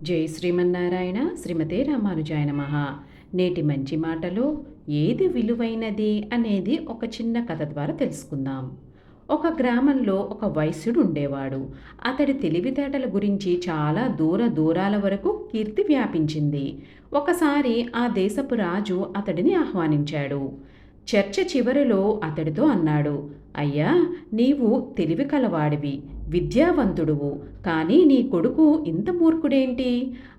జై శ్రీమన్నారాయణ శ్రీమతే రామానుజాయ నమః. నేటి మంచి మాటలో ఏది విలువైనది అనేది ఒక చిన్న కథ ద్వారా తెలుసుకుందాం. ఒక గ్రామంలో ఒక వైశ్యుడు ఉండేవాడు. అతడి తెలివితేటల గురించి చాలా దూరాల వరకు కీర్తి వ్యాపించింది. ఒకసారి ఆ దేశపు రాజు అతడిని ఆహ్వానించాడు. చర్చ చివరిలో అతడితో అన్నాడు, అయ్యా, నీవు తెలివి కలవాడివి, విద్యావంతుడువు, కానీ నీ కొడుకు ఇంత మూర్ఖుడేంటి?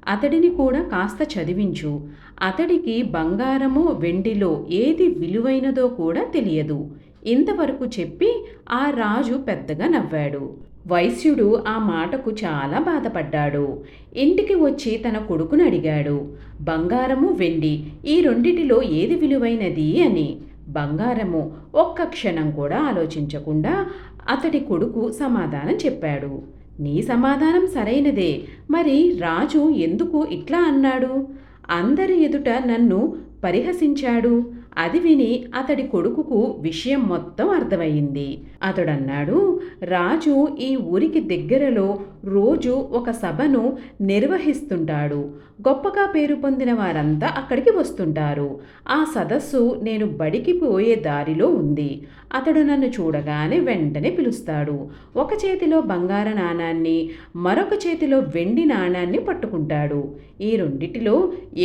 అతడిని కూడా కాస్త చదివించు. అతడికి బంగారము వెండిలో ఏది విలువైనదో కూడా తెలియదు. ఇంతవరకు చెప్పి ఆ రాజు పెద్దగా నవ్వాడు. వైశ్యుడు ఆ మాటకు చాలా బాధపడ్డాడు. ఇంటికి వచ్చి తన కొడుకును అడిగాడు, బంగారము వెండి ఈ రెండిటిలో ఏది విలువైనది అని. బంగారము ఒక్క క్షణం కూడా ఆలోచించకుండా అతడి కొడుకు సమాధానం చెప్పాడు. నీ సమాధానం సరైనదే, మరి రాజు ఎందుకు ఇట్లా అన్నాడు? అందరి ఎదుట నన్ను పరిహసించాడు. అది విని అతడి కొడుకుకు విషయం మొత్తం అర్థమయ్యింది. అతడన్నాడు, రాజు ఈ ఊరికి దగ్గరలో రోజు ఒక సభను నిర్వహిస్తుంటాడు. గొప్పగా పేరు పొందిన వారంతా అక్కడికి వస్తుంటారు. ఆ సదస్సు నేను బడికి పోయే దారిలో ఉంది. అతడు నన్ను చూడగానే వెంటనే పిలుస్తాడు. ఒక చేతిలో బంగారు నాణాన్ని, మరొక చేతిలో వెండి నాణాన్ని పట్టుకుంటాడు. ఈ రెండిటిలో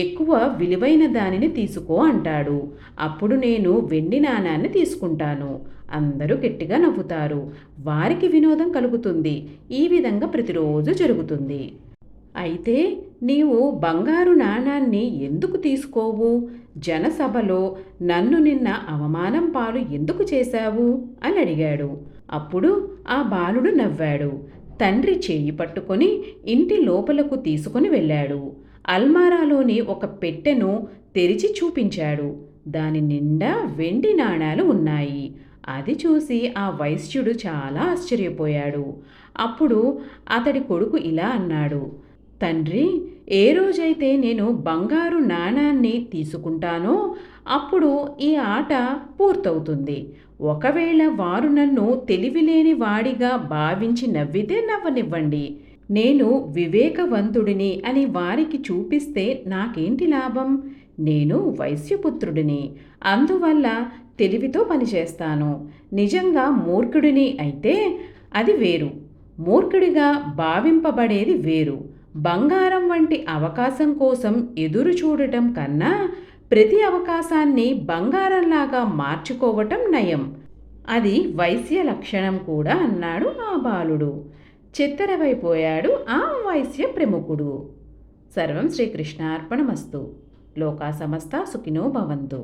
ఎక్కువ విలువైన దానిని తీసుకో అంటాడు. అప్పుడు నేను వెండి నాణాన్ని తీసుకుంటాను. అందరూ గట్టిగా నవ్వుతారు. వారికి వినోదం కలుగుతుంది. ఈ విధంగా ప్రతిరోజు జరుగుతుంది. అయితే నీవు బంగారు నాణాన్ని ఎందుకు తీసుకోవు? జనసభలో నన్ను నిన్న అవమానం పాలు ఎందుకు చేశావు అని అడిగాడు. అప్పుడు ఆ బాలుడు నవ్వాడు. తండ్రి చేయి పట్టుకొని ఇంటి లోపలకు తీసుకొని వెళ్ళాడు. అల్మారాలోని ఒక పెట్టెను తెరిచి చూపించాడు. దాని నిండా వెండి నాణాలు ఉన్నాయి. అది చూసి ఆ వైశ్యుడు చాలా ఆశ్చర్యపోయాడు. అప్పుడు అతడి కొడుకు ఇలా అన్నాడు, తండ్రి, ఏ రోజైతే నేను బంగారు నాణాన్ని తీసుకుంటానో అప్పుడు ఈ ఆట పూర్తవుతుంది. ఒకవేళ వారు నన్ను తెలివిలేని వాడిగా భావించి నవ్వితే నవ్వనివ్వండి. నేను వివేకవంతుడిని అని వారికి చూపిస్తే నాకేంటి లాభం? నేను వైశ్యపుత్రుడిని, అందువల్ల తెలివితో పనిచేస్తాను. నిజంగా మూర్ఖుడిని అయితే అది వేరు, మూర్ఖుడిగా భావింపబడేది వేరు. బంగారం వంటి అవకాశం కోసం ఎదురు చూడటం కన్నా ప్రతి అవకాశాన్ని బంగారంలాగా మార్చుకోవటం నయం. అది వైశ్య లక్షణం కూడా అన్నాడు ఆ బాలుడు. చిత్తరవైపోయాడు ఆ వైశ్య ప్రముఖుడు. సర్వం శ్రీకృష్ణార్పణమస్తు. లోకా సమస్త సుఖినో భవంతు.